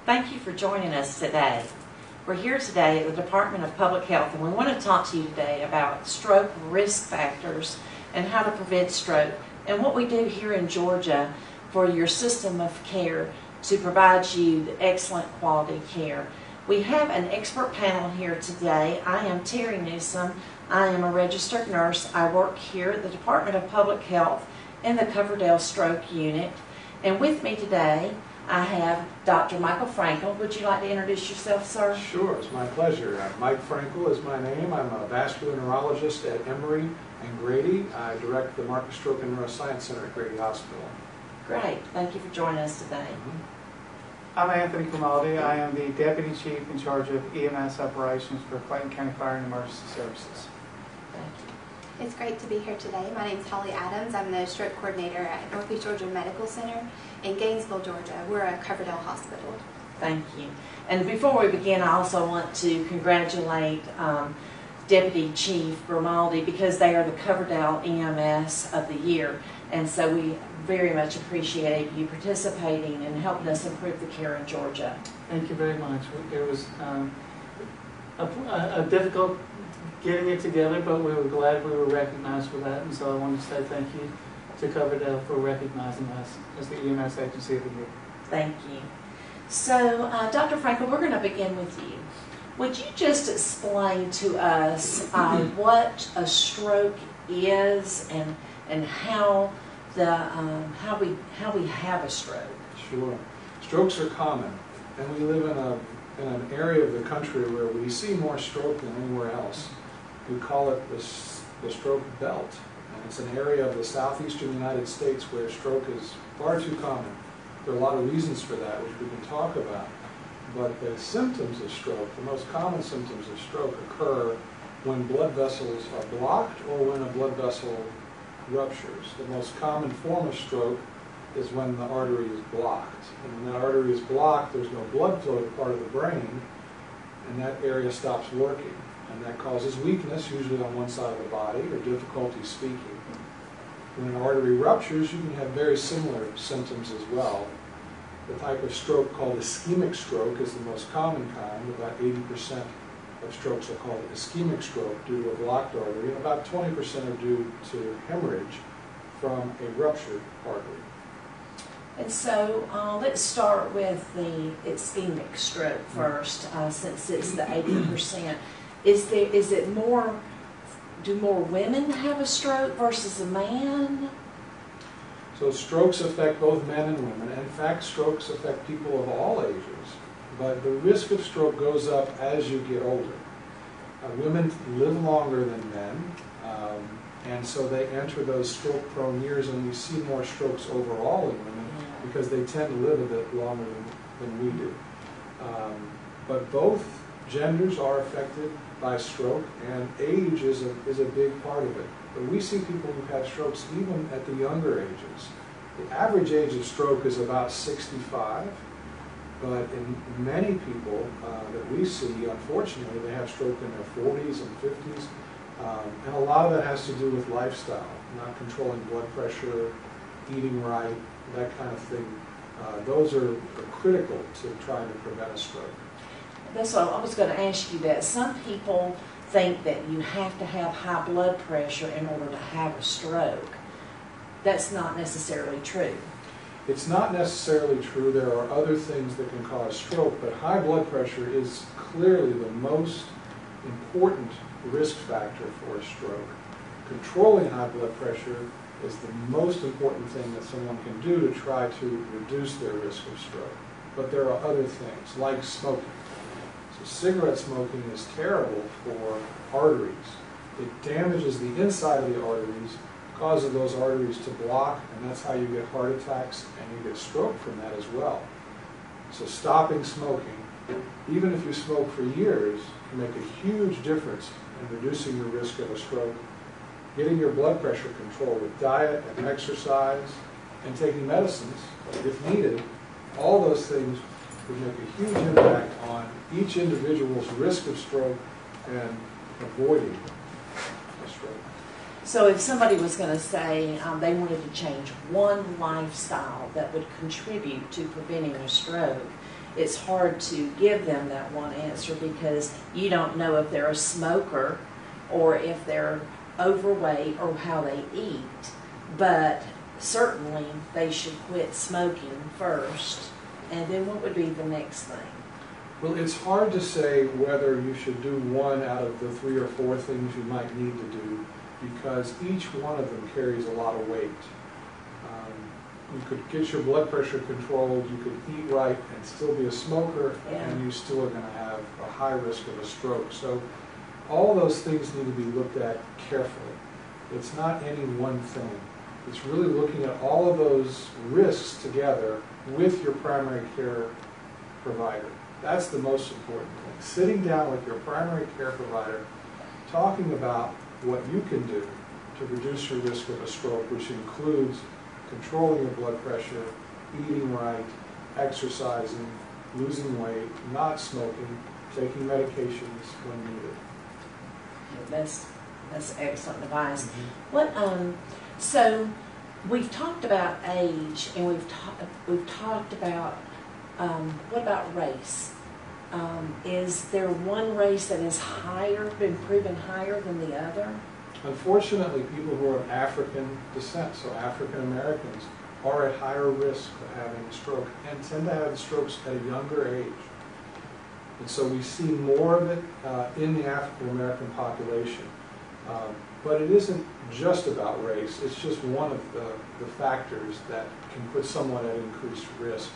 Thank you for joining us today. We're here today at the Department of Public Health, and we want to talk to you today about stroke risk factors and how to prevent stroke, and what we do here in Georgia for your system of care to provide you the excellent quality care. We have an expert panel here today. I am Teri Newsome. I am a registered nurse. I work here at the Department of Public Health in the Coverdell Stroke Unit. And with me today, I have Dr. Michael Frankel. Would you like to introduce yourself, sir? Sure, it's my pleasure. Mike Frankel is my name. I'm a vascular neurologist at Emory and Grady. I direct the Marcus Stroke and Neuroscience Center at Grady Hospital. Great. Thank you for joining us today. I'm Anthony Grimaldi. I am the Deputy Chief in charge of EMS operations for Clayton County Fire and Emergency Services. Thank you. It's great to be here today. My name is Holley. I'm the stroke coordinator at Northeast Georgia Medical Center in Gainesville, Georgia. We're a Coverdell hospital. Thank you. And before we begin, I also want to congratulate Deputy Chief Grimaldi because they are the Coverdell EMS of the year. And so we very much appreciate you participating and helping us improve the care in Georgia. Thank you very much. It was a difficult getting it together, but we were glad we were recognized for that. And so I wanted to say thank you to Coverdell for recognizing us as the EMS Agency of the Year. Thank you. So, Dr. Frankel, we're going to begin with you. Would you just explain to us what a stroke is and how we have a stroke? Sure. Strokes are common, and we live in an area of the country where we see more stroke than anywhere else. We call it the stroke belt, and it's an area of the southeastern United States where stroke is far too common. There are a lot of reasons for that, which we can talk about. But the symptoms of stroke, the most common symptoms of stroke, occur when blood vessels are blocked or when a blood vessel ruptures. The most common form of stroke is when the artery is blocked. And when that artery is blocked, there's no blood flow to part of the brain, and that area stops working. And that causes weakness, usually on one side of the body, or difficulty speaking. When an artery ruptures, you can have very similar symptoms as well. The type of stroke called ischemic stroke is the most common kind. About 80% of strokes are called ischemic stroke due to a blocked artery, and about 20% are due to hemorrhage from a ruptured artery. And so let's start with the ischemic stroke first, since it's the 80%. Do more women have a stroke versus a man? So strokes affect both men and women. In fact, strokes affect people of all ages, but the risk of stroke goes up as you get older. Women live longer than men, and so they enter those stroke-prone years, and we see more strokes overall in women because they tend to live a bit longer than we do. But both genders are affected by stroke, and age is a big part of it. But we see people who've had strokes even at the younger ages. The average age of stroke is about 65, but in many people that we see, unfortunately, they have stroke in their 40s and 50s, and a lot of that has to do with lifestyle, not controlling blood pressure, eating right, that kind of thing. Those are critical to trying to prevent a stroke. That's what I was going to ask you that. Some people think that you have to have high blood pressure in order to have a stroke. That's not necessarily true. It's not necessarily true. There are other things that can cause stroke, but high blood pressure is clearly the most important risk factor for a stroke. Controlling high blood pressure is the most important thing that someone can do to try to reduce their risk of stroke. But there are other things, like smoking. So cigarette smoking is terrible for arteries. It damages the inside of the arteries, causes those arteries to block, and that's how you get heart attacks and you get stroke from that as well. So stopping smoking, even if you smoke for years, can make a huge difference in reducing your risk of a stroke. Getting your blood pressure controlled with diet and exercise and taking medicines, if needed, all those things would make a huge impact on each individual's risk of stroke and avoiding a stroke. So if somebody was going to say they wanted to change one lifestyle that would contribute to preventing a stroke, it's hard to give them that one answer because you don't know if they're a smoker or if they're overweight or how they eat. But certainly they should quit smoking first. And then what would be the next thing? Well, it's hard to say whether you should do one out of the 3 or 4 things you might need to do because each one of them carries a lot of weight. You could get your blood pressure controlled, you could eat right and still be a smoker, and you still are going to have a high risk of a stroke. So all those things need to be looked at carefully. It's not any one thing. It's really looking at all of those risks together with your primary care provider. That's the most important thing. Sitting down with your primary care provider, talking about what you can do to reduce your risk of a stroke, which includes controlling your blood pressure, eating right, exercising, losing weight, not smoking, taking medications when needed. That's excellent advice. What so we've talked about age, and we've talked about what about race? Is there one race that is been proven higher than the other? Unfortunately, people who are of African descent, so African Americans, are at higher risk of having a stroke and tend to have strokes at a younger age. And so we see more of it in the African American population. But it isn't just about race, it's just one of the factors that can put someone at increased risk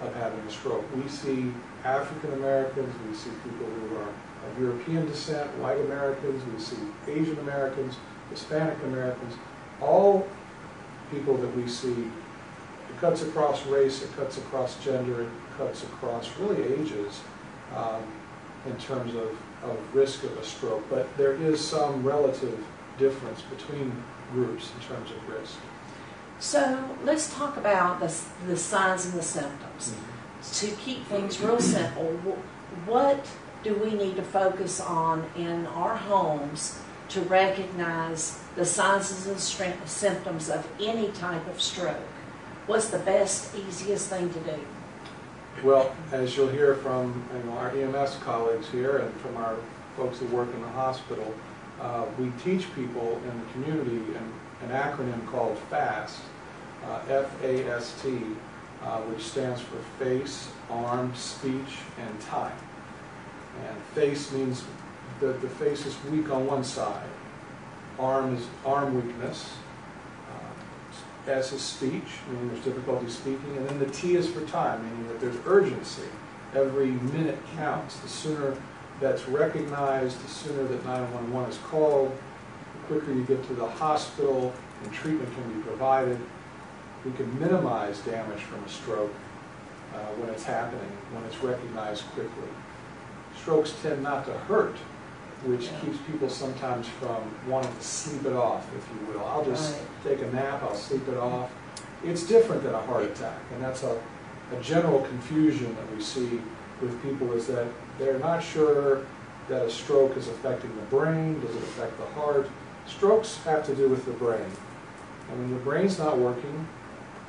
of having a stroke. We see African Americans, we see people who are of European descent, white Americans, we see Asian Americans, Hispanic Americans, all people that we see. It cuts across race, it cuts across gender, it cuts across really ages in terms of risk of a stroke. But there is some relative difference between groups in terms of risk. So let's talk about the signs and the symptoms. To keep things real simple, what do we need to focus on in our homes to recognize the signs and symptoms of any type of stroke? What's the best, easiest thing to do? Well, as you'll hear from our EMS colleagues here and from our folks who work in the hospital, we teach people in the community an acronym called FAST, F-A-S-T, which stands for face, arm, speech, and time. And face means that the face is weak on one side. Arm is arm weakness. S is speech, meaning there's difficulty speaking. And then the T is for time, meaning that there's urgency. Every minute counts. The sooner that's recognized, the sooner that 911 is called, the quicker you get to the hospital and treatment can be provided. We can minimize damage from a stroke when it's happening, when it's recognized quickly. Strokes tend not to hurt, which keeps people sometimes from wanting to sleep it off, if you will. I'll just take a nap, I'll sleep it off. It's different than a heart attack, and that's a general confusion that we see with people, is that they're not sure that a stroke is affecting the brain. Does it affect the heart? Strokes have to do with the brain. And when your brain's not working,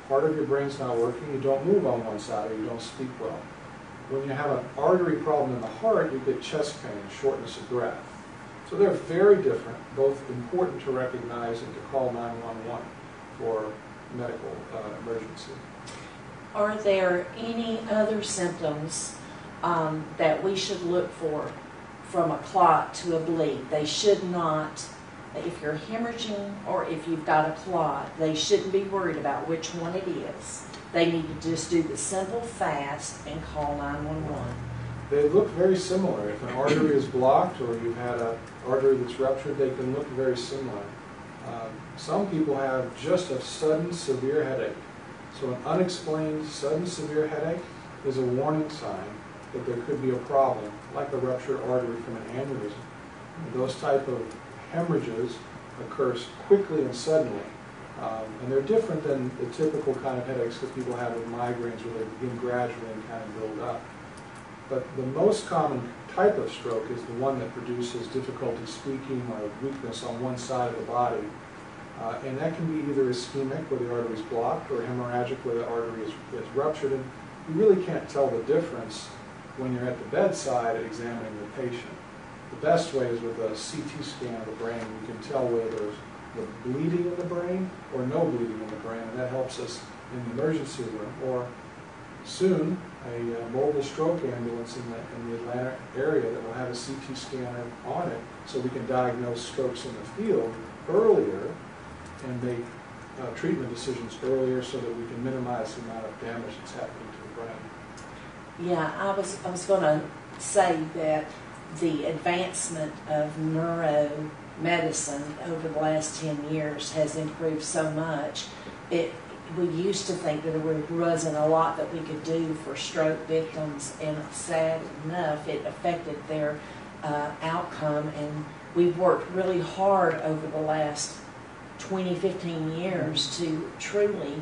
part of your brain's not working, you don't move on one side or you don't speak well. When you have an artery problem in the heart, you get chest pain, shortness of breath. So they're very different, both important to recognize and to call 911 for medical emergency. Are there any other symptoms that we should look for from a clot to a bleed? They should not, if you're hemorrhaging or if you've got a clot, they shouldn't be worried about which one it is. They need to just do the simple FAST and call 911. They look very similar. If an artery is blocked or you've had an artery that's ruptured, they can look very similar. Some people have just a sudden severe headache. So an unexplained sudden severe headache is a warning sign that there could be a problem, like a ruptured artery from an aneurysm. And those type of hemorrhages occur quickly and suddenly. And they're different than the typical kind of headaches that people have with migraines, where they begin gradually and kind of build up. But the most common type of stroke is the one that produces difficulty speaking or weakness on one side of the body. And that can be either ischemic, where the artery is blocked, or hemorrhagic, where the artery is ruptured. And you really can't tell the difference when you're at the bedside examining the patient. The best way is with a CT scan of the brain. We can tell whether there's the bleeding in the brain or no bleeding in the brain, and that helps us in the emergency room. Or soon, a mobile stroke ambulance in the Atlanta area that will have a CT scanner on it, so we can diagnose strokes in the field earlier and make treatment decisions earlier, so that we can minimize the amount of damage that's happening to the brain. Yeah, I was going to say that the advancement of neuromedicine over the last 10 years has improved so much. We used to think that there wasn't a lot that we could do for stroke victims, and sad enough, it affected their outcome. And we've worked really hard over the last 20, 15 years to truly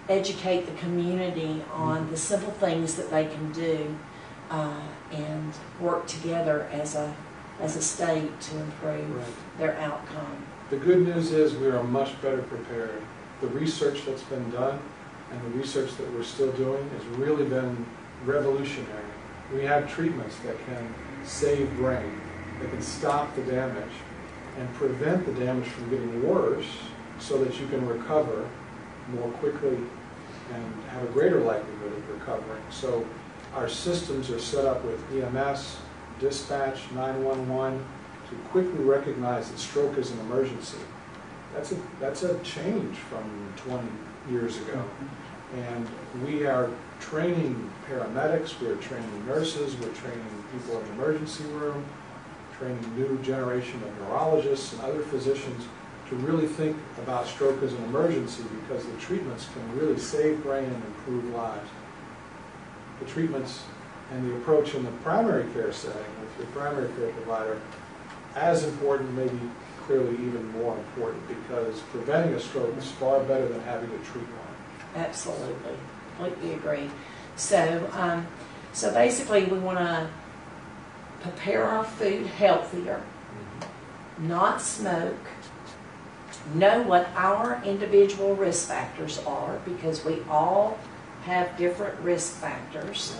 educate the community on the simple things that they can do and work together as a state to improve their outcome. The good news is we are much better prepared. The research that's been done and the research that we're still doing has really been revolutionary. We have treatments that can save brain, that can stop the damage and prevent the damage from getting worse, so that you can recover more quickly and have a greater likelihood of recovering. So our systems are set up with EMS, dispatch, 911 to quickly recognize that stroke is an emergency. That's a change from 20 years ago. And we are training paramedics, we're training nurses, we're training people in the emergency room, training new generation of neurologists and other physicians to really think about stroke as an emergency, because the treatments can really save brain and improve lives. The treatments and the approach in the primary care setting with your primary care provider, as important, maybe clearly even more important, because preventing a stroke is far better than having to treat one. Absolutely, completely agree. So, so basically, we want to prepare our food healthier, not smoke, know what our individual risk factors are, because we all have different risk factors,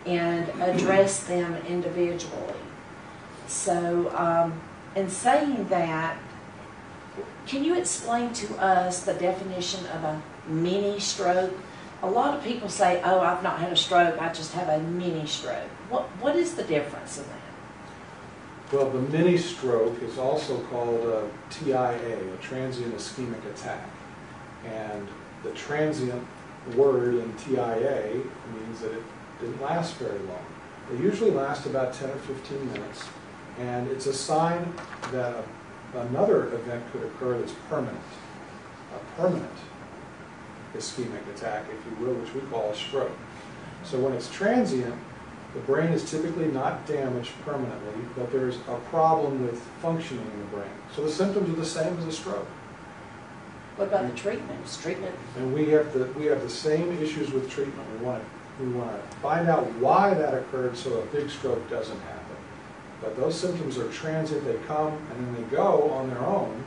and address them individually. So, in saying that, can you explain to us the definition of a mini stroke? A lot of people say, oh, I've not had a stroke, I just have a mini stroke. What is the difference in that? Well, the mini stroke is also called a TIA, a transient ischemic attack. And the transient word in TIA means that it didn't last very long. They usually last about 10 or 15 minutes, and it's a sign that another event could occur that's permanent, a permanent ischemic attack, if you will, which we call a stroke. So when it's transient, the brain is typically not damaged permanently, but there's a problem with functioning in the brain. So the symptoms are the same as a stroke. What about the treatment? And we have the same issues with treatment. We want to find out why that occurred, so a big stroke doesn't happen. But those symptoms are transient. They come and then they go on their own,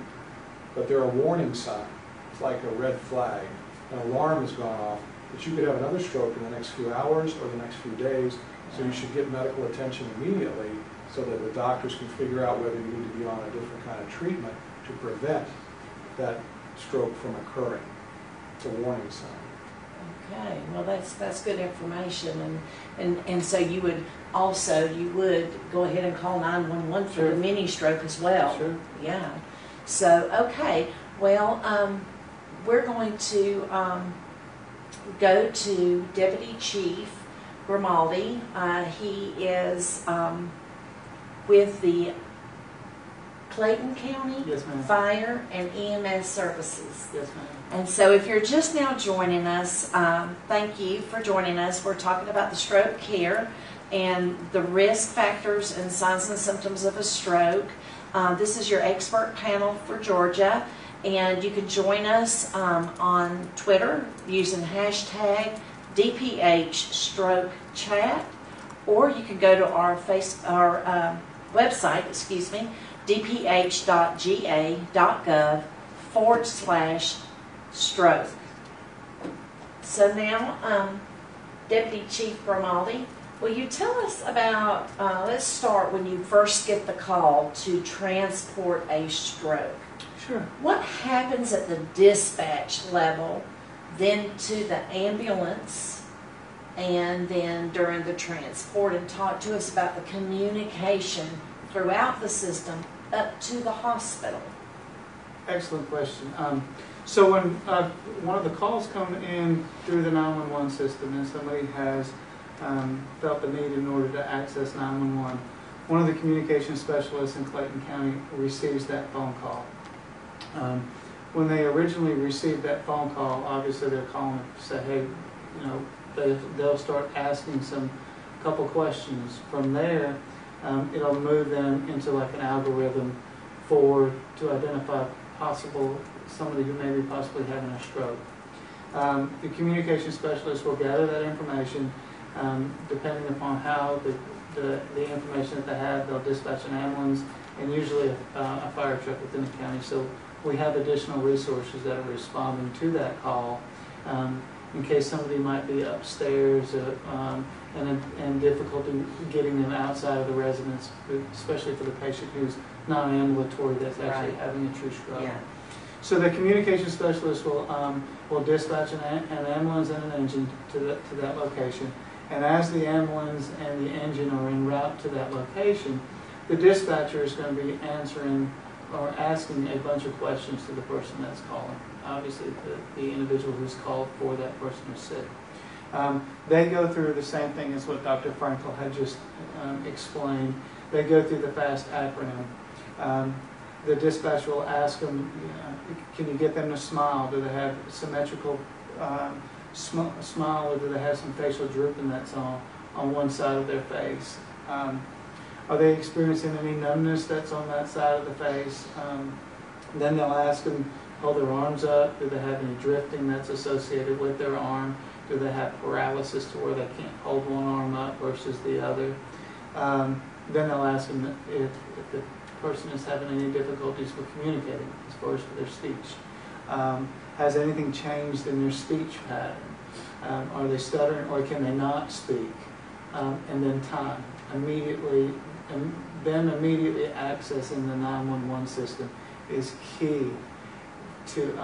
but they're a warning sign. It's like a red flag. An alarm has gone off that you could have another stroke in the next few hours or the next few days, so you should get medical attention immediately so that the doctors can figure out whether you need to be on a different kind of treatment to prevent that stroke from occurring. It's a warning sign. Okay, well that's good information, and so you would go ahead and call 911 for the mini stroke as well. Sure. Yeah. So okay, well we're going to go to Deputy Chief Grimaldi. He is with the Clayton County Fire and EMS Services. Yes, ma'am. And so if you're just now joining us, thank you for joining us. We're talking about the stroke care and the risk factors and signs and symptoms of a stroke. This is your expert panel for Georgia, and you can join us on Twitter using hashtag DPHStrokeChat, or you can go to our website, dph.ga.gov/stroke. So now Deputy Chief Grimaldi, will you tell us about, let's start when you first get the call to transport a stroke. Sure. What happens at the dispatch level, then to the ambulance, and then during the transport? And talk to us about the communication throughout the system up to the hospital. Excellent question. So when one of the calls come in through the 911 system and somebody has felt the need in order to access 911, one of the communication specialists in Clayton County receives that phone call. When they originally received that phone call, obviously they're calling to say, hey, you know, they'll start asking a couple questions. From there, it'll move them into like an algorithm to identify somebody who may be possibly having a stroke. The communication specialist will gather that information. Depending upon how the information that they have, they'll dispatch an ambulance and usually a fire truck within the county. So we have additional resources that are responding to that call in case somebody might be upstairs and difficulty getting them outside of the residence, especially for the patient who's non-ambulatory that's actually having a true stroke. Yeah. So the communication specialist will dispatch an ambulance and an engine to that location. And as the ambulance and the engine are en route to that location, the dispatcher is going to be answering or asking a bunch of questions to the person that's calling. Obviously, the individual who's called for that person who's sick. They go through the same thing as what Dr. Frankel had just explained. They go through the FAST acronym. The dispatcher will ask them, can you get them to smile? Do they have symmetrical smile, or do they have some facial drooping that's on one side of their face? Are they experiencing any numbness that's on that side of the face? Then they'll ask them, hold their arms up. Do they have any drifting that's associated with their arm? Do they have paralysis to where they can't hold one arm up versus the other? Then they'll ask them if the person is having any difficulties with communicating as far as for their speech. Has anything changed in their speech pattern? Are they stuttering or can they not speak? And then time. Immediately accessing the 911 system is key to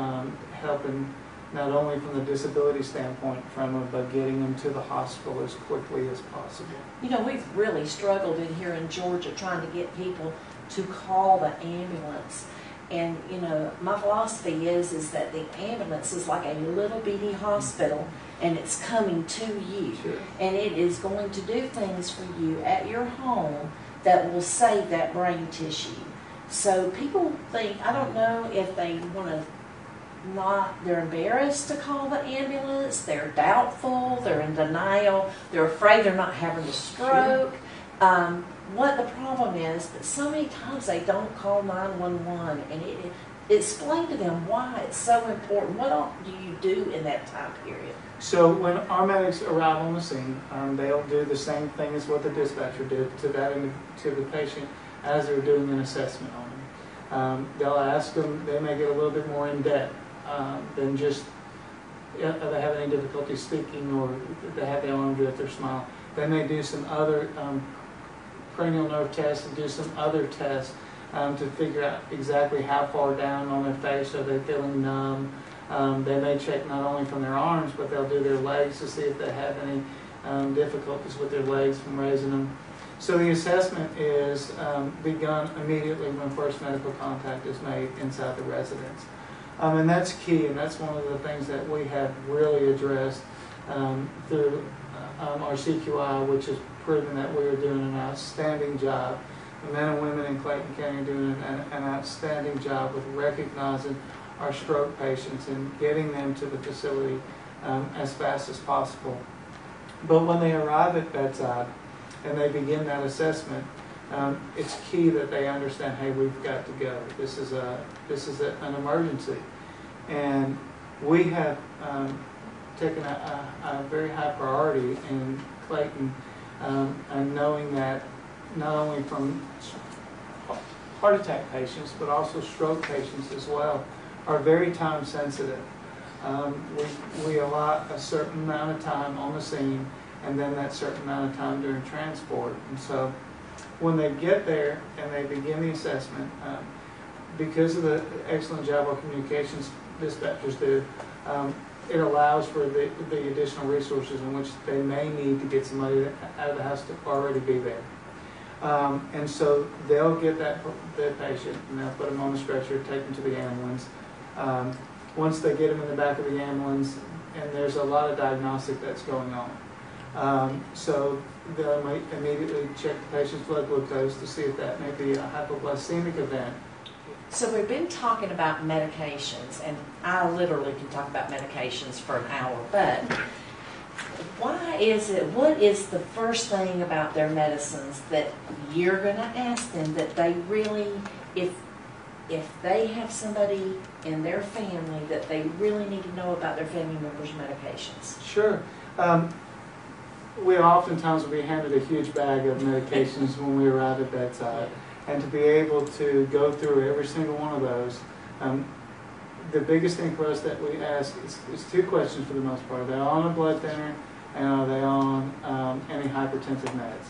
helping not only from the disability standpoint but getting them to the hospital as quickly as possible. You know, we've really struggled in here in Georgia trying to get people to call the ambulance. And, you know, my philosophy is that the ambulance is like a little bitty hospital, and it's coming to you. Sure. And it is going to do things for you at your home that will save that brain tissue. So people think, I don't know if they want to they're embarrassed to call the ambulance, they're doubtful, they're in denial, they're afraid they're not having a stroke. Sure. What the problem is that so many times they don't call 911, and explain to them why it's so important. What all do you do in that time period? So when our medics arrive on the scene, they'll do the same thing as what the dispatcher did to the patient as they're doing an assessment on them. They'll ask them, they may get a little bit more in depth than just if they have any difficulty speaking or if they have the arm drift or smile. They may do some other cranial nerve tests and do some other tests to figure out exactly how far down on their face are they feeling numb. They may check not only from their arms, but they'll do their legs to see if they have any difficulties with their legs from raising them. So the assessment is begun immediately when first medical contact is made inside the residence. And that's key, and that's one of the things that we have really addressed through our CQI, which has proven that we are doing an outstanding job. The men and women in Clayton County are doing an outstanding job with recognizing our stroke patients and getting them to the facility as fast as possible. But when they arrive at bedside and they begin that assessment, it's key that they understand, hey, we've got to go. This is an emergency. And we have taken a very high priority in Clayton and knowing that not only from heart attack patients, but also stroke patients as well, are very time sensitive. We allot a certain amount of time on the scene, and then that certain amount of time during transport. And so when they get there and they begin the assessment, because of the excellent job our communications dispatchers do, it allows for the additional resources in which they may need to get somebody out of the house to already be there. And so they'll get that patient and they'll put them on the stretcher, take them to the ambulance. Once they get them in the back of the ambulance, and there's a lot of diagnostic that's going on. So they'll immediately check the patient's blood glucose to see if that may be a hypoglycemic event. So we've been talking about medications, and I literally can talk about medications for an hour, but what is the first thing about their medicines that you're going to ask them that they really, if they have somebody in their family that they really need to know about their family members' medications? Sure. We oftentimes will be handed a huge bag of medications when we arrive at bedside. And to be able to go through every single one of those, the biggest thing for us that we ask is two questions for the most part. Are they on a blood thinner, and are they on any hypertensive meds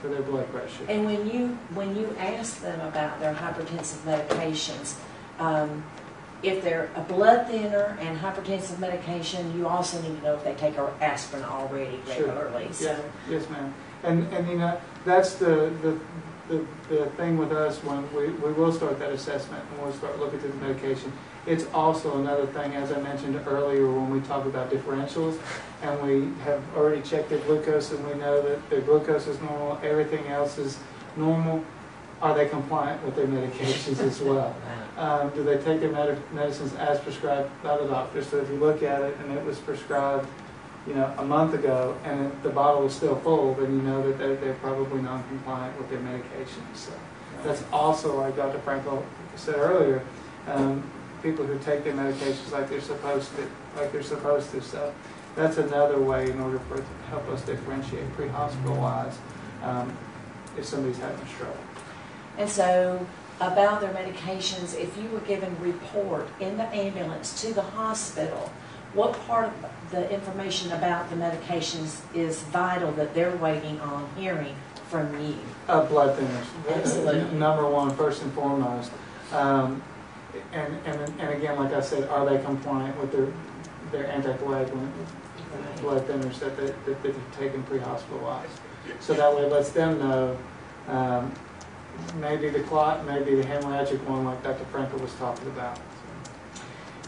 for their blood pressure? And when you ask them about their hypertensive medications, if they're a blood thinner and hypertensive medication, you also need to know if they take aspirin already regularly. Sure. So. Yes, ma'am. And you know, that's the thing with us when we will start that assessment and we'll start looking at the medication. It's also another thing, as I mentioned earlier, when we talk about differentials and we have already checked their glucose and we know that their glucose is normal, everything else is normal, are they compliant with their medications as well? Do they take their medicines as prescribed by the doctor? So if you look at it and it was prescribed, you know, a month ago, and the bottle is still full, then you know that they're probably non-compliant with their medications. So that's also, like Dr. Frankel said earlier, people who take their medications like they're supposed to. So that's another way in order for it to help us differentiate pre-hospital-wise if somebody's having a stroke. And so about their medications, if you were given a report in the ambulance to the hospital, what part of the information about the medications is vital that they're waiting on hearing from you? Blood thinners. Absolutely. Number one, first and foremost. And again, like I said, are they compliant with their anticoagulant blood thinners that they've taken pre-hospitalized? So that way it lets them know maybe the clot, maybe the hemorrhagic one like Dr. Frankel was talking about.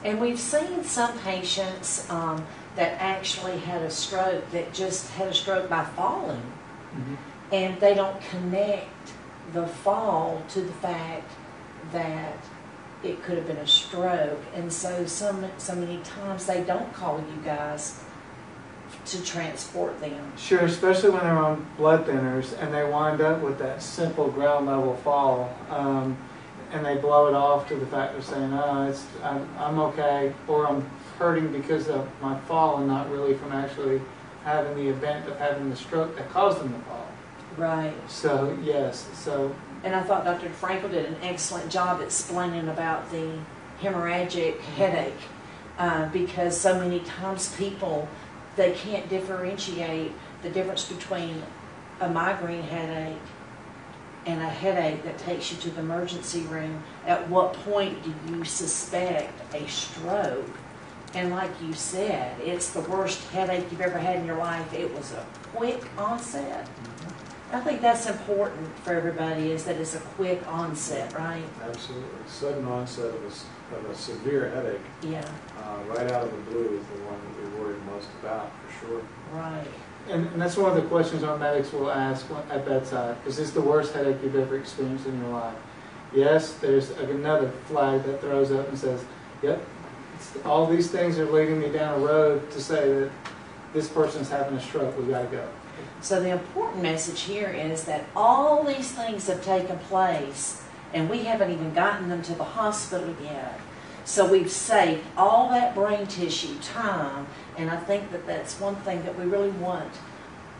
And we've seen some patients that actually had a stroke that just had a stroke by falling. Mm-hmm. And they don't connect the fall to the fact that it could have been a stroke. And so many times they don't call you guys to transport them. Sure, especially when they're on blood thinners and they wind up with that simple ground level fall. And they blow it off to the fact of saying, oh, I'm okay, or I'm hurting because of my fall and not really from actually having the event of having the stroke that caused them to fall. Right. So, yes. And I thought Dr. Frankel did an excellent job explaining about the hemorrhagic headache because so many times people, they can't differentiate the difference between a migraine headache and a headache that takes you to the emergency room. At what point do you suspect a stroke? And like you said, it's the worst headache you've ever had in your life. It was a quick onset. I think that's important for everybody, is that it's a quick onset, right? Absolutely. Sudden onset of a severe headache. Yeah. Right out of the blue is the one that we're worried most about, for sure. Right. And that's one of the questions our medics will ask at bedside. Is this the worst headache you've ever experienced in your life? Yes, there's another flag that throws up and says, yep, all these things are leading me down a road to say that this person's having a stroke, we gotta go. So the important message here is that all these things have taken place and we haven't even gotten them to the hospital yet. So we've saved all that brain tissue, time, and I think that that's one thing that we really want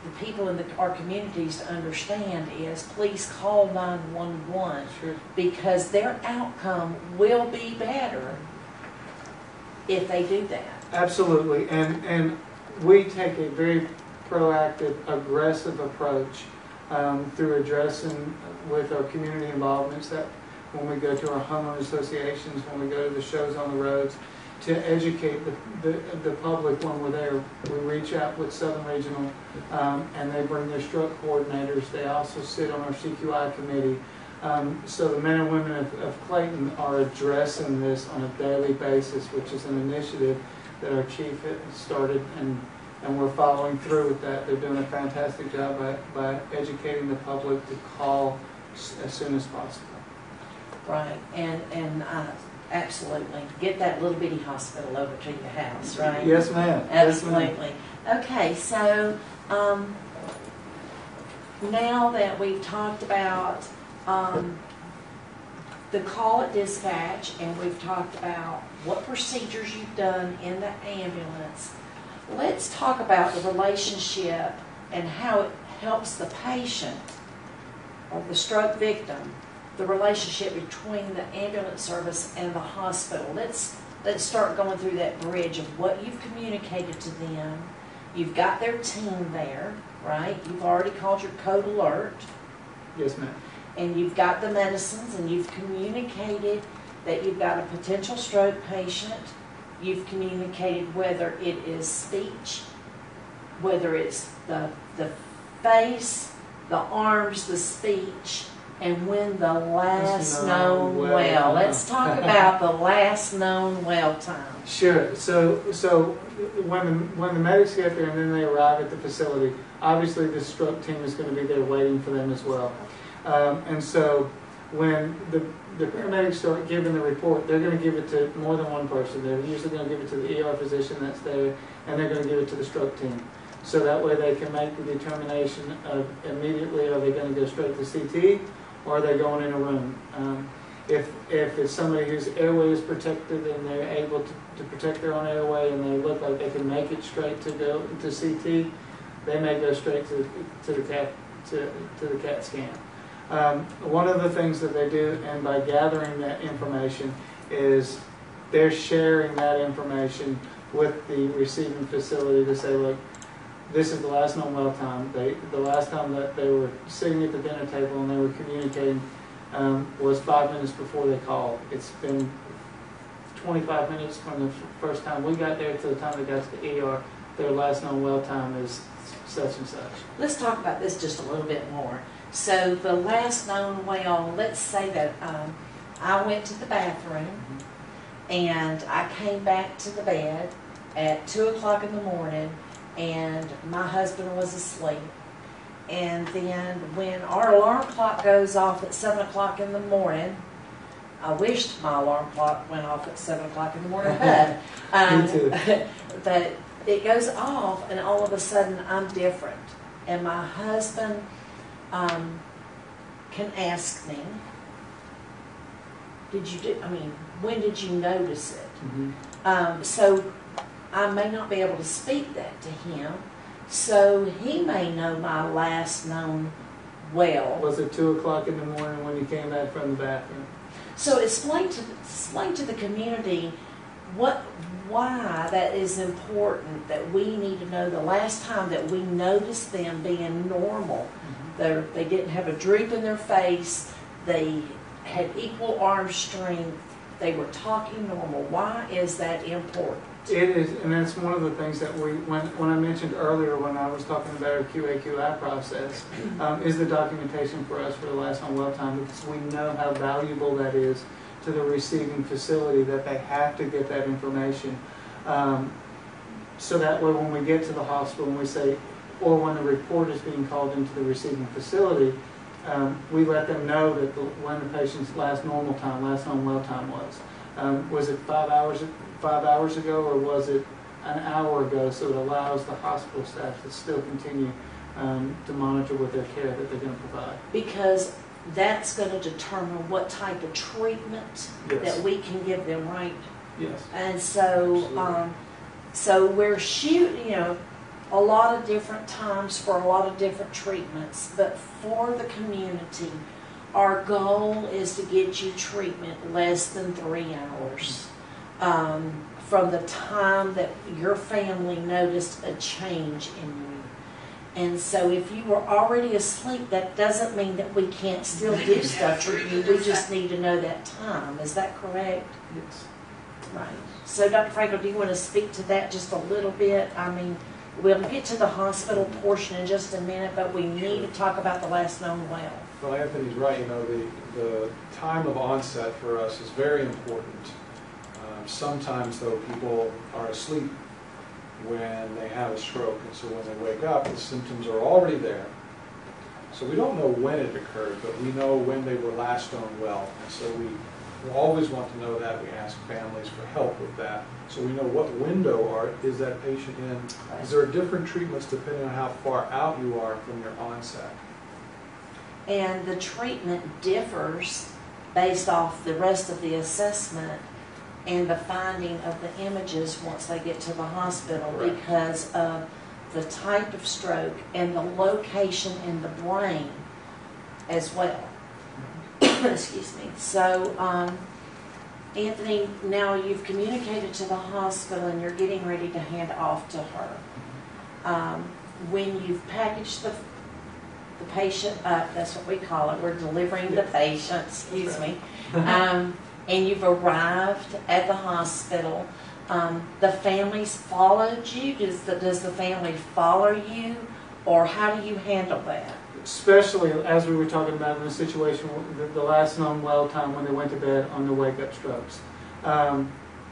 the people in our communities to understand is please call 911 Sure. because their outcome will be better if they do that. Absolutely, and we take a very proactive, aggressive approach through addressing with our community involvements, that when we go to our homeowner associations, when we go to the shows on the roads, to educate the public when we're there. We reach out with Southern Regional, and they bring their stroke coordinators. They also sit on our CQI committee. So the men and women of Clayton are addressing this on a daily basis, which is an initiative that our chief has started, and we're following through with that. They're doing a fantastic job by educating the public to call as soon as possible. Right, and absolutely. Get that little bitty hospital over to your house, right? Yes, ma'am. Absolutely. Okay, so now that we've talked about the call at dispatch, and we've talked about what procedures you've done in the ambulance, let's talk about the relationship and how it helps the patient or the stroke victim, the relationship between the ambulance service and the hospital. Let's start going through that bridge of what you've communicated to them. You've got their team there, right? You've already called your code alert. Yes, ma'am. And you've got the medicines, and you've communicated that you've got a potential stroke patient. You've communicated whether it is speech, whether it's the face, the arms, the speech, and when the last known well. Let's talk about the last known well time. Sure. So when the medics get there and then they arrive at the facility, obviously the stroke team is going to be there waiting for them as well. And so when the paramedics start giving the report, they're going to give it to more than one person. They're usually going to give it to the ER physician that's there, and they're going to give it to the stroke team. So that way they can make the determination of immediately, are they going to go straight to CT, or are they going in a room? If it's somebody whose airway is protected and they're able to protect their own airway, and they look like they can make it straight to go to CT, they may go straight to the CAT scan. One of the things that they do, and by gathering that information, is they're sharing that information with the receiving facility to say, look, this is the last known well time. The last time that they were sitting at the dinner table and they were communicating was 5 minutes before they called. It's been 25 minutes from the first time we got there to the time they got to the ER. Their last known well time is such and such. Let's talk about this just a little bit more. So the last known well, let's say that I went to the bathroom and I came back to the bed at 2 o'clock in the morning, and my husband was asleep. And then when our alarm clock goes off at 7 o'clock in the morning, I wished my alarm clock went off at 7 o'clock in the morning, Me too. but it goes off, and all of a sudden I'm different. And my husband can ask me, when did you notice it? Mm-hmm. So I may not be able to speak that to him, so he may know my last known well. Was it 2 o'clock in the morning when you came back from the bathroom? So explain to the community why that is important, that we need to know the last time that we noticed them being normal. Mm-hmm. They didn't have a droop in their face, they had equal arm strength, they were talking normal. Why is that important? It is, and that's one of the things that when I mentioned earlier when I was talking about our QA/QI process, is the documentation for us for the last known well time, because we know how valuable that is to the receiving facility, that they have to get that information. So that way when we get to the hospital and we say, or when the report is being called into the receiving facility, we let them know that when the patient's last known well time was. Was it 5 hours ago, or was it an hour ago? So it allows the hospital staff to still continue to monitor with their care that they're going to provide. Because that's going to determine what type of treatment that we can give them, right? Yes. And so, so we're shooting, a lot of different times for a lot of different treatments, but for the community, our goal is to get you treatment less than 3 hours from the time that your family noticed a change in you. And so if you were already asleep, that doesn't mean that we can't still do stuff for you. We just need to know that time. Is that correct? Yes. Right. So Dr. Frankel, do you want to speak to that just a little bit? I mean, we'll get to the hospital portion in just a minute, but we need to talk about the last known well. Well, Anthony's right. You know, the time of onset for us is very important. Sometimes, though, people are asleep when they have a stroke, and so when they wake up, the symptoms are already there. So we don't know when it occurred, but we know when they were last known well. And so we always want to know that. We ask families for help with that, so we know what window is that patient in. Is there different treatments depending on how far out you are from your onset? And the treatment differs based off the rest of the assessment and the finding of the images once they get to the hospital. Correct. Because of the type of stroke and the location in the brain as well. Excuse me. So, Anthony, now you've communicated to the hospital and you're getting ready to hand off to her. When you've packaged the patient up, that's what we call it, we're delivering the patient, excuse me, and you've arrived at the hospital, the family's followed you. Does the family follow you, or how do you handle that? Especially as we were talking about in the situation, the last known well time when they went to bed on the wake-up strokes.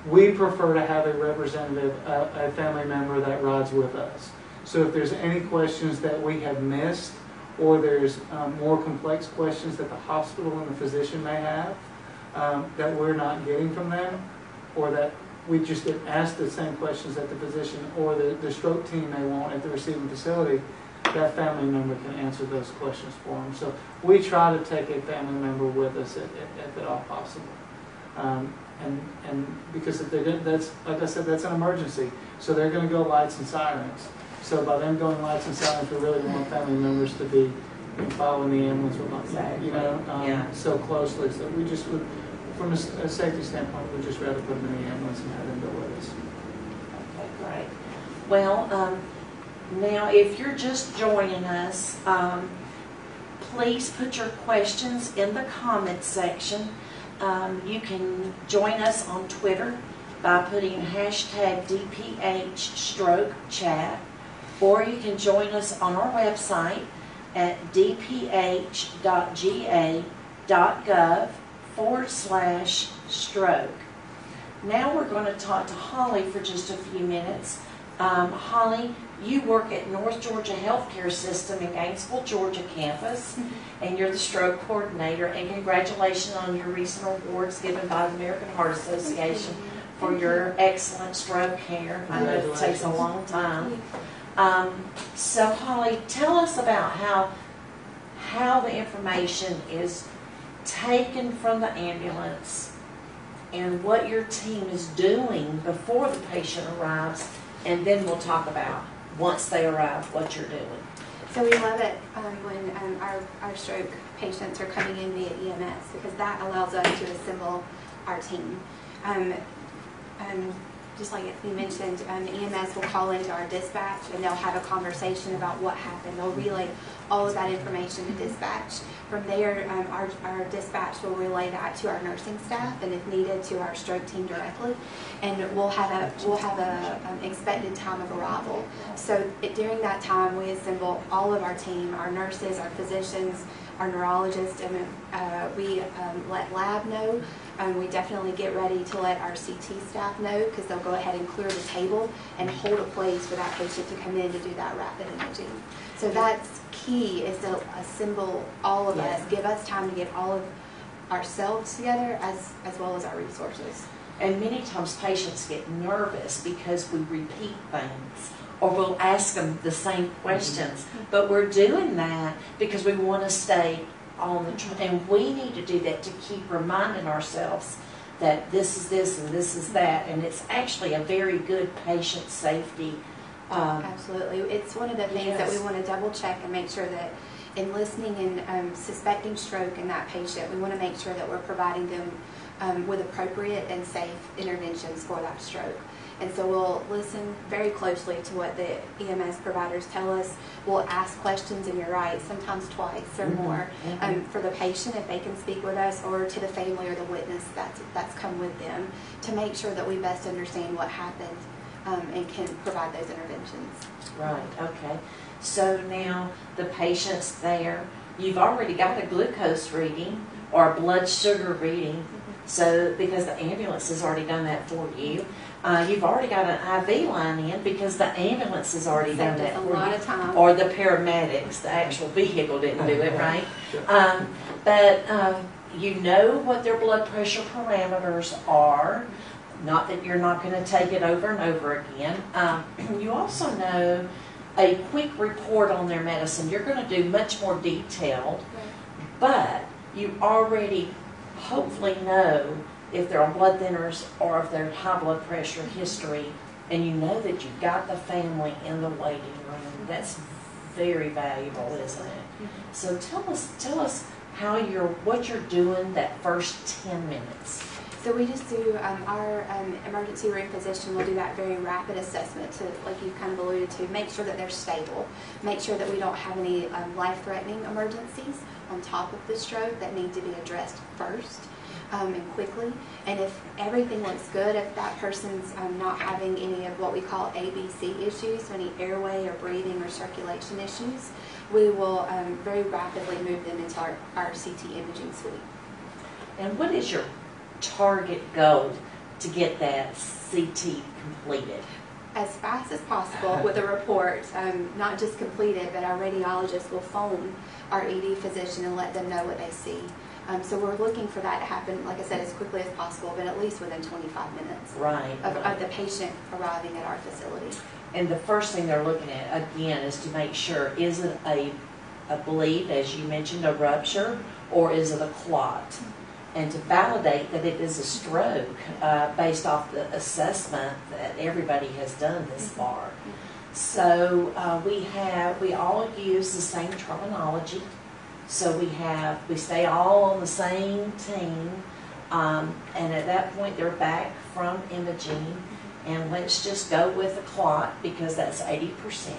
We prefer to have a representative, a family member that rides with us. So if there's any questions that we have missed, or there's more complex questions that the hospital and the physician may have that we're not getting from them, or that we just didn't ask the same questions that the physician or the stroke team may want at the receiving facility, that family member can answer those questions for them. So we try to take a family member with us if at all possible. And because if they're that's, like I said, that's an emergency. So they're going to go lights and sirens. So by them going lights and sirens, we really want family members to be following the ambulance with us, so closely. So we just would, from a safety standpoint, we'd just rather put them in the ambulance and have them go with us. Okay, great. Well, now if you're just joining us, please put your questions in the comments section. You can join us on Twitter by putting hashtag DPH stroke chat, or you can join us on our website at dph.ga.gov/stroke. Now we're going to talk to Holley for just a few minutes. Holley, you work at North Georgia Healthcare System in Gainesville, Georgia campus, and you're the stroke coordinator, and congratulations on your recent awards given by the American Heart Association for your excellent stroke care. I know it takes a long time. So Holley, tell us about how the information is taken from the ambulance and what your team is doing before the patient arrives, and then we'll talk about once they arrive what you're doing. So we love it when our stroke patients are coming in via EMS, because that allows us to assemble our team. Just like you mentioned, EMS will call into our dispatch and they'll have a conversation about what happened. They'll relay all of that information to dispatch. From there, our dispatch will relay that to our nursing staff, and if needed, to our stroke team directly. And we'll have a expected time of arrival. So during that time, we assemble all of our team, our nurses, our physicians, our neurologists, and we let lab know. We definitely get ready to let our CT staff know, because they'll go ahead and clear the table and hold a place for that patient to come in to do that rapid imaging. So that's key, is to assemble all of us, give us time to get all of ourselves together as well as our resources. And many times patients get nervous because we repeat things, or we'll ask them the same questions. But we're doing that because we want to stay on the track, and we need to do that to keep reminding ourselves that this is this and this is that, and it's actually a very good patient safety. Absolutely. It's one of the things that we want to double check and make sure that in listening and suspecting stroke in that patient, we want to make sure that we're providing them with appropriate and safe interventions for that stroke. And so we'll listen very closely to what the EMS providers tell us. We'll ask questions, and you're right, sometimes twice or more, for the patient if they can speak with us, or to the family or the witness that's come with them, to make sure that we best understand what happened and can provide those interventions. Right, okay. So now the patient's there. You've already got a glucose reading or a blood sugar reading, so because the ambulance has already done that for you. You've already got an IV line in because the ambulance has already done that for you. A lot of time. Or the paramedics, the actual vehicle didn't do it, right? But you know what their blood pressure parameters are. Not that you're not going to take it over and over again. You also know a quick report on their medicine. You're going to do much more detailed, but you already hopefully know if they're on blood thinners or if they're high blood pressure history, and you know that you've got the family in the waiting room. That's very valuable, isn't it? So tell us how what you're doing that first 10 minutes. So we just do, our emergency room physician will do that very rapid assessment to, like you kind of alluded to, make sure that they're stable, make sure that we don't have any life-threatening emergencies on top of the stroke that need to be addressed first and quickly. And if everything looks good, if that person's not having any of what we call ABC issues, so any airway or breathing or circulation issues, we will very rapidly move them into our CT imaging suite. And what is your target goal to get that CT completed? As fast as possible with a report, not just completed, but our radiologist will phone our ED physician and let them know what they see. So we're looking for that to happen, like I said, as quickly as possible, but at least within 25 minutes of the patient arriving at our facility. And the first thing they're looking at, again, is to make sure, is it a bleed, as you mentioned, a rupture, or is it a clot? And to validate that it is a stroke based off the assessment that everybody has done this far. So we all use the same terminology. So we stay all on the same team, and at that point they're back from imaging, and let's just go with a clot because that's 80%.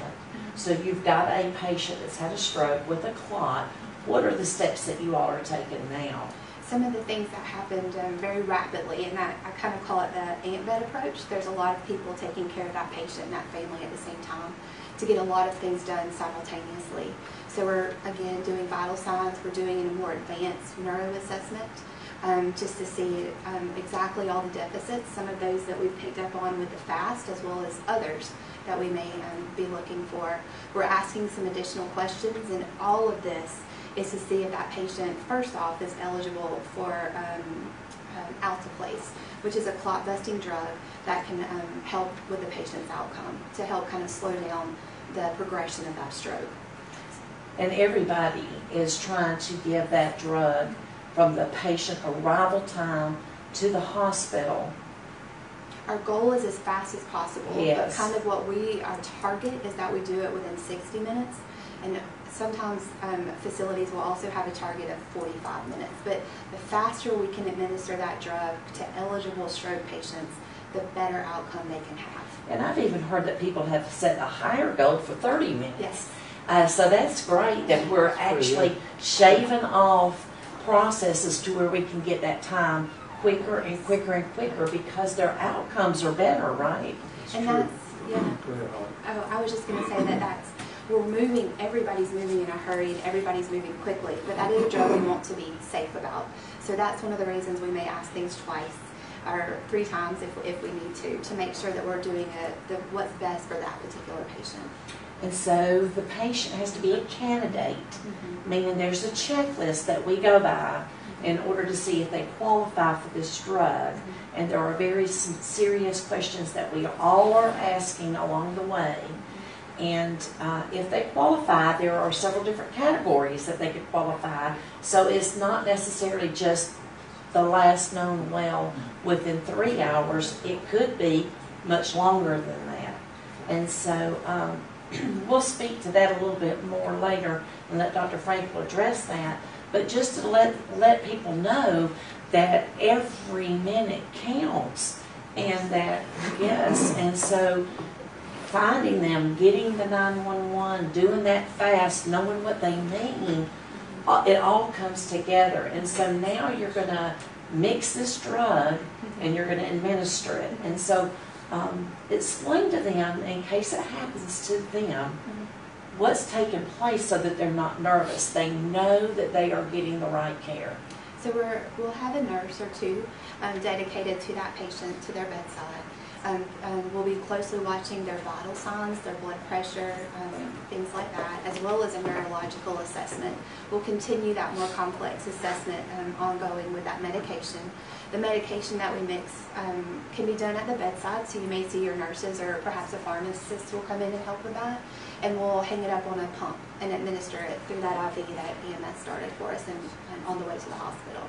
So you've got a patient that's had a stroke with a clot. What are the steps that you all are taking now? Some of the things that happened very rapidly, and that I kind of call it the ant bed approach. There's a lot of people taking care of that patient and that family at the same time to get a lot of things done simultaneously. So we're, again, doing vital signs. We're doing a more advanced neuro assessment just to see exactly all the deficits, some of those that we've picked up on with the FAST, as well as others that we may be looking for. We're asking some additional questions, and all of this is to see if that patient, first off, is eligible for alteplase, which is a clot-busting drug that can help with the patient's outcome to help kind of slow down the progression of that stroke. And everybody is trying to give that drug from the patient arrival time to the hospital. Our goal is as fast as possible, yes. But kind of our target is that we do it within 60 minutes. And sometimes facilities will also have a target of 45 minutes. But the faster we can administer that drug to eligible stroke patients, the better outcome they can have. And I've even heard that people have set a higher goal for 30 minutes. Yes. So that's great that we're actually shaving off processes to where we can get that time quicker and quicker and quicker because their outcomes are better, right? And that's, yeah. Oh, I was just going to say that everybody's moving in a hurry and everybody's moving quickly, but that is a drug we want to be safe about. So that's one of the reasons we may ask things twice or 3 times if we need to make sure that we're doing what's best for that particular patient. And so the patient has to be a candidate, meaning there's a checklist that we go by in order to see if they qualify for this drug. And there are very serious questions that we all are asking along the way. And if they qualify, there are several different categories that they could qualify. So it's not necessarily just the last known well within 3 hours. It could be much longer than that. And so we'll speak to that a little bit more later and let Dr. Frankel address that. But just to let people know that every minute counts And that, yes, and so finding them, getting the 911, doing that fast, knowing what they mean, it all comes together. And so now you're going to mix this drug and you're going to administer it. And so explain to them, in case it happens to them, what's taking place so that they're not nervous. They know that they are getting the right care. So we'll have a nurse or two dedicated to that patient, to their bedside. We'll be closely watching their vital signs, their blood pressure, things like that, as well as a neurological assessment. We'll continue that more complex assessment ongoing with that medication. The medication that we mix can be done at the bedside, so you may see your nurses or perhaps a pharmacist will come in and help with that, and we'll hang it up on a pump and administer it through that IV that EMS started for us and on the way to the hospital.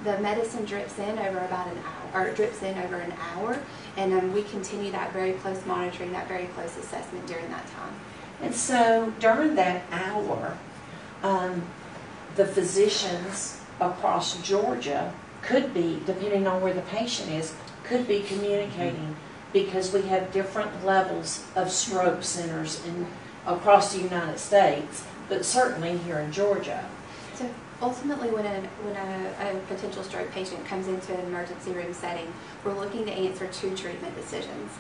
The medicine drips in over about an hour, or drips in over an hour, and we continue that very close monitoring, that very close assessment during that time. And so during that hour, the physicians across Georgia could be, depending on where the patient is, could be communicating, because we have different levels of stroke centers across the United States, but certainly here in Georgia. So ultimately, when a potential stroke patient comes into an emergency room setting, we're looking to answer two treatment decisions.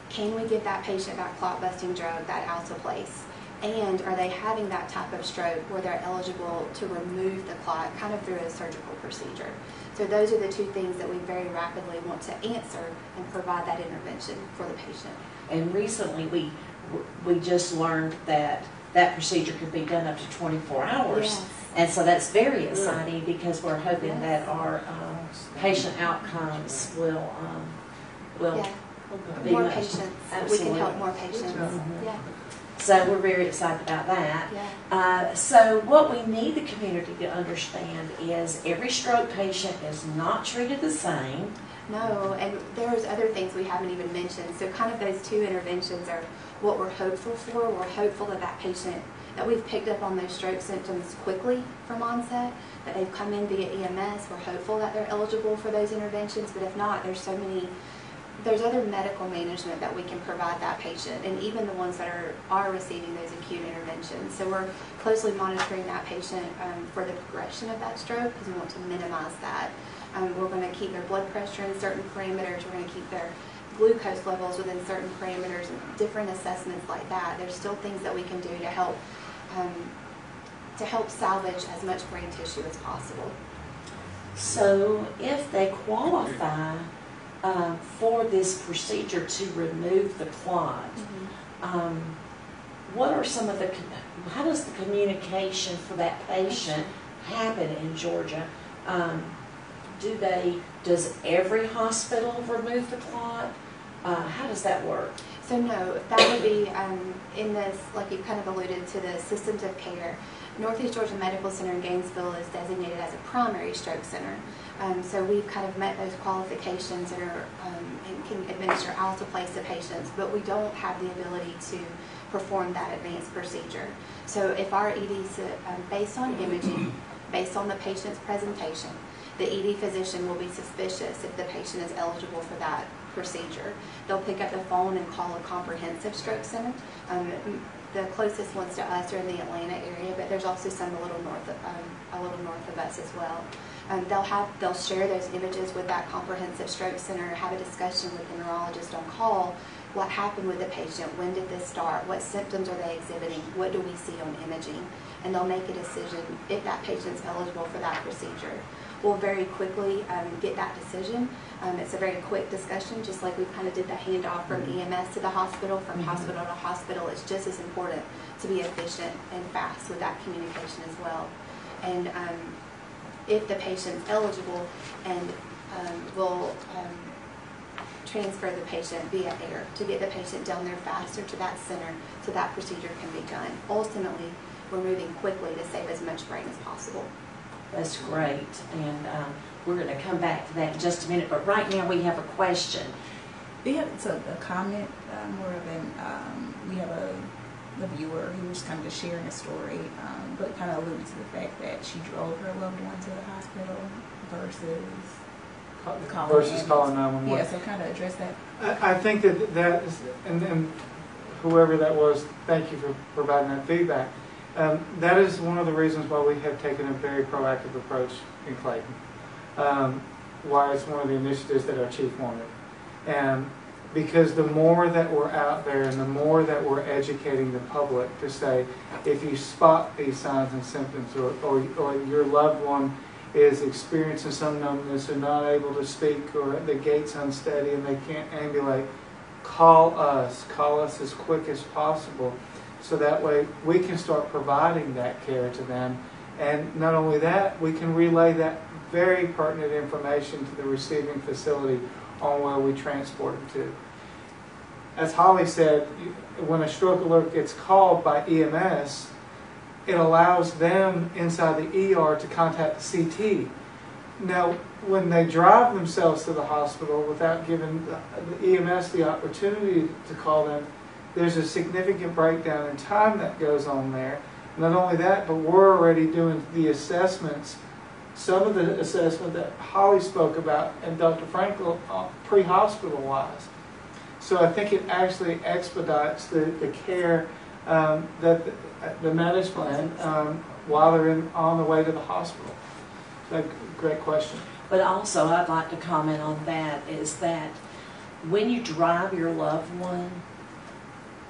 Can we give that patient that clot-busting drug, that alteplase? And are they having that type of stroke where they're eligible to remove the clot, kind of through a surgical procedure? So those are the two things that we very rapidly want to answer and provide that intervention for the patient. And recently we just learned that that procedure could be done up to 24 hours. Yes. And so that's very exciting, because we're hoping that our patient outcomes will be More much. patients. Absolutely. We can help more patients. Yeah. So we're very excited about that. Yeah. So what we need the community to understand is every stroke patient is not treated the same. No, and there's other things we haven't even mentioned. So kind of those two interventions are what we're hopeful for. We're hopeful that that patient, that we've picked up on those stroke symptoms quickly from onset, that they've come in via EMS. We're hopeful that they're eligible for those interventions, but if not, there's other medical management that we can provide that patient, and even the ones that are receiving those acute interventions. So we're closely monitoring that patient for the progression of that stroke, because we want to minimize that. We're going to keep their blood pressure in certain parameters. We're going to keep their glucose levels within certain parameters, and different assessments like that. There's still things that we can do to help salvage as much brain tissue as possible. So if they qualify for this procedure to remove the clot, what are some of how does the communication for that patient happen in Georgia? Does every hospital remove the clot? How does that work? So no, that would be in this, like you kind of alluded to, the systems of care. Northeast Georgia Medical Center in Gainesville is designated as a primary stroke center. So we've kind of met those qualifications and can administer alteplase to patients, but we don't have the ability to perform that advanced procedure. So if our ED, based on imaging, based on the patient's presentation, the ED physician will be suspicious if the patient is eligible for that procedure. They'll pick up the phone and call a comprehensive stroke center. The closest ones to us are in the Atlanta area, but there's also some a little north of us as well. They'll share those images with that comprehensive stroke center, have a discussion with the neurologist on call. What happened with the patient? When did this start? What symptoms are they exhibiting? What do we see on imaging? And they'll make a decision if that patient's eligible for that procedure. We'll very quickly get that decision. It's a very quick discussion, just like we kind of did the handoff from EMS to the hospital, from hospital to hospital. It's just as important to be efficient and fast with that communication as well. And if the patient's eligible, and we'll transfer the patient via air to get the patient down there faster to that center so that procedure can be done. Ultimately, we're moving quickly to save as much brain as possible. That's great, and we're going to come back to that in just a minute, but right now we have a question. Yeah, it's a comment, more of an, we have a viewer who was kind of just sharing a story, but kind of alluded to the fact that she drove her loved one to the hospital versus versus calling 911. Yeah, so kind of address that. I think that is, and whoever that was, thank you for providing that feedback. That is one of the reasons why we have taken a very proactive approach in Clayton. Why it's one of the initiatives that our chief wanted. Because the more that we're out there and the more that we're educating the public to say, if you spot these signs and symptoms or your loved one is experiencing some numbness or not able to speak or the gait's unsteady and they can't ambulate, call us as quick as possible so that way we can start providing that care to them. And not only that, we can relay that very pertinent information to the receiving facility on where we transport them to. As Holley said, when a stroke alert gets called by EMS, it allows them inside the ER to contact the CT. Now, when they drive themselves to the hospital without giving the EMS the opportunity to call them, there's a significant breakdown in time that goes on there. Not only that, but we're already doing the assessments. Some of the assessment that Holley spoke about and Dr. Frankel pre-hospital wise. So I think it actually expedites the care that the managed plan while they're on the way to the hospital. So, great question. But also, I'd like to comment on that, is that when you drive your loved one,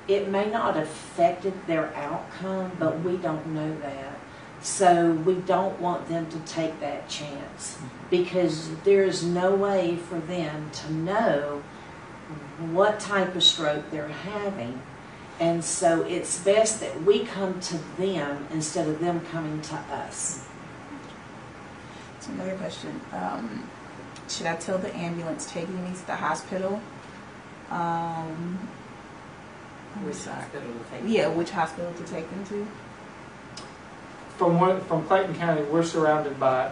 it may not have affected their outcome, but we don't know that. So we don't want them to take that chance because there is no way for them to know what type of stroke they're having. And so it's best that we come to them instead of them coming to us. So another question. Should I tell the ambulance taking me to the hospital? Which hospital to take them? Yeah, which hospital to take them to? From Clayton County, we're surrounded by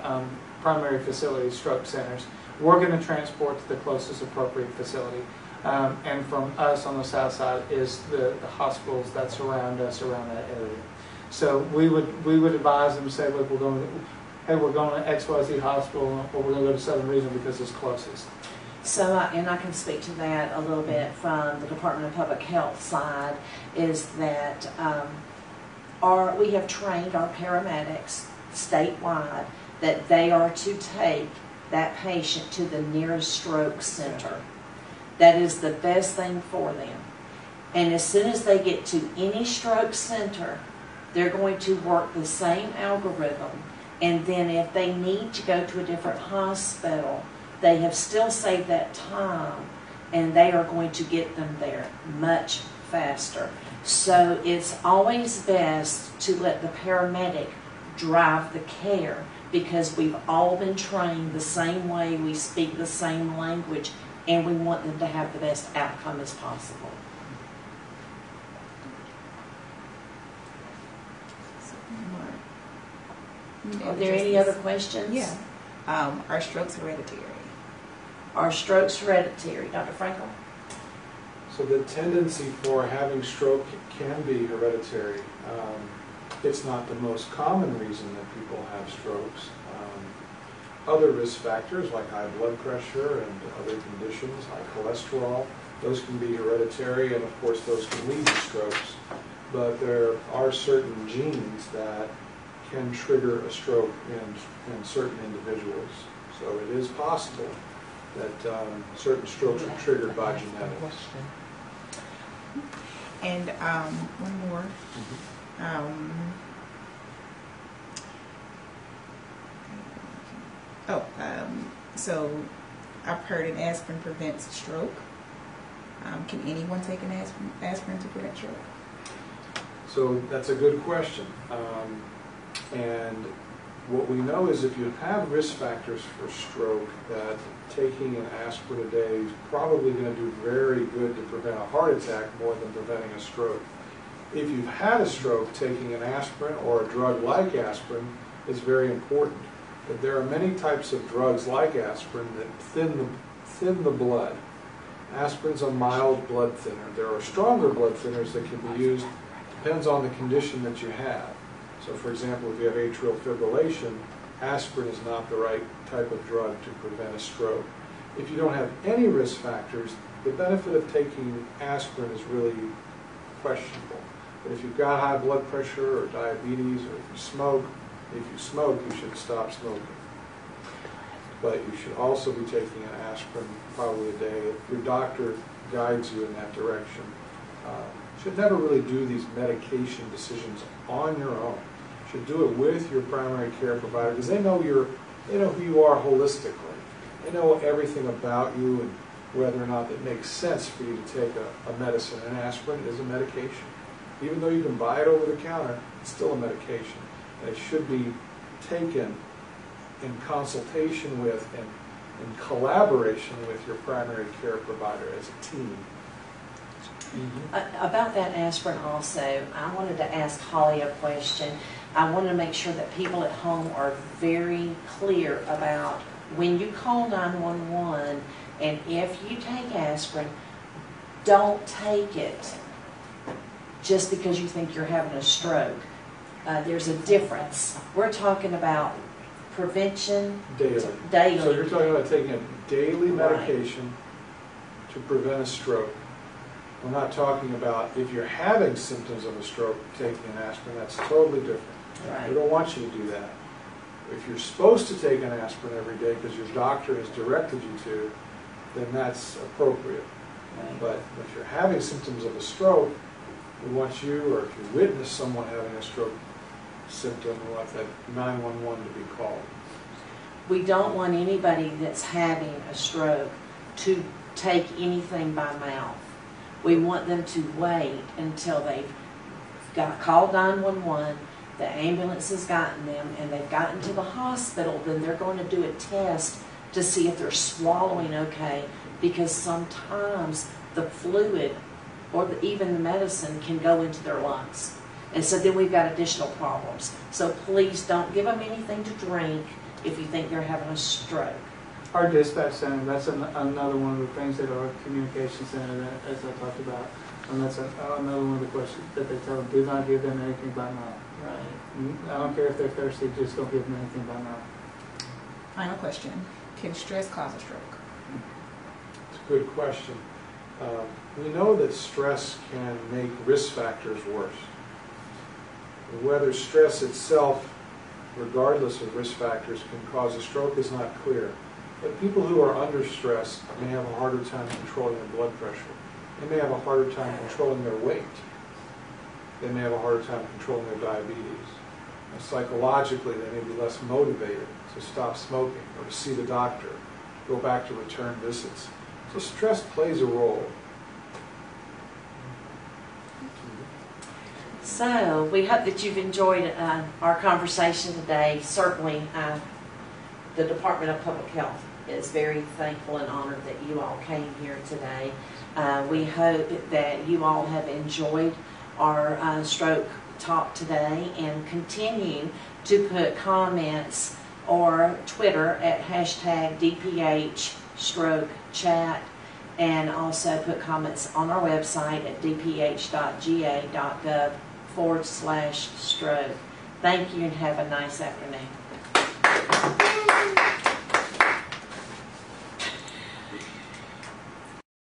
primary facility stroke centers. We're going to transport to the closest appropriate facility. And from us on the south side is the hospitals that surround us around that area. So we would advise them to say, look, we're going to XYZ hospital or we're going to go to Southern Regional because it's closest. So, and I can speak to that a little bit from the Department of Public Health side, is that we have trained our paramedics statewide that they are to take that patient to the nearest stroke center. That is the best thing for them. And as soon as they get to any stroke center, they're going to work the same algorithm. And then if they need to go to a different hospital, they have still saved that time and they are going to get them there much faster. So it's always best to let the paramedic drive the care because we've all been trained the same way, we speak the same language, and we want them to have the best outcome as possible. Are there any other questions? Yeah. Are strokes hereditary? Are strokes hereditary? Dr. Frankel? So the tendency for having stroke can be hereditary. It's not the most common reason that people have strokes. Other risk factors like high blood pressure and other conditions like cholesterol, those can be hereditary, and of course those can lead to strokes. But there are certain genes that can trigger a stroke in certain individuals. So it is possible that certain strokes are triggered by genetics. And one more. So I've heard an aspirin prevents stroke. Can anyone take an aspirin to prevent stroke? So that's a good question. And what we know is if you have risk factors for stroke, that taking an aspirin a day is probably going to do very good to prevent a heart attack more than preventing a stroke. If you've had a stroke, taking an aspirin or a drug like aspirin is very important. But there are many types of drugs like aspirin that thin the blood. Aspirin's a mild blood thinner. There are stronger blood thinners that can be used. Depends on the condition that you have. So for example, if you have atrial fibrillation, aspirin is not the right type of drug to prevent a stroke. If you don't have any risk factors, the benefit of taking aspirin is really questionable. But if you've got high blood pressure or diabetes, or if you smoke, you should stop smoking. But you should also be taking an aspirin probably a day if your doctor guides you in that direction. You should never really do these medication decisions on your own. You should do it with your primary care provider because they know who you are holistically. They know everything about you and whether or not it makes sense for you to take a medicine. And aspirin is a medication. Even though you can buy it over the counter, it's still a medication. And it should be taken in consultation with and in collaboration with your primary care provider as a team. About that aspirin also, I wanted to ask Holley a question. I wanted to make sure that people at home are very clear about when you call 911 and if you take aspirin, don't take it just because you think you're having a stroke. There's a difference. We're talking about prevention Daily. So you're talking about taking a daily medication to prevent a stroke. We're not talking about if you're having symptoms of a stroke, taking an aspirin. That's totally different. Right. We don't want you to do that. If you're supposed to take an aspirin every day because your doctor has directed you to, then that's appropriate. Right. But if you're having symptoms of a stroke, we want you, or if you witness someone having a stroke symptom, we want that 911 to be called. We don't want anybody that's having a stroke to take anything by mouth. We want them to wait until they've called 911, the ambulance has gotten them, and they've gotten to the hospital. Then they're going to do a test to see if they're swallowing okay, because sometimes the fluid or even the medicine can go into their lungs. And so then we've got additional problems. So please don't give them anything to drink if you think they're having a stroke. Our dispatch center, that's another one of the things that our communication center, that, as I talked about, and that's another one of the questions that they tell them, do not give them anything by mouth. Right. I don't care if they're thirsty, just don't give them anything by mouth. Final question. Can stress cause a stroke? It's a good question. We know that stress can make risk factors worse. Whether stress itself, regardless of risk factors, can cause a stroke is not clear. But people who are under stress may have a harder time controlling their blood pressure. They may have a harder time controlling their weight. They may have a harder time controlling their diabetes. And psychologically, they may be less motivated to stop smoking or to see the doctor, go back to return visits. So stress plays a role. So we hope that you've enjoyed our conversation today. Certainly, the Department of Public Health is very thankful and honored that you all came here today. We hope that you all have enjoyed our stroke talk today and continue to put comments or Twitter at #DPH stroke chat, and also put comments on our website at dph.ga.gov/stroke. Thank you and have a nice afternoon.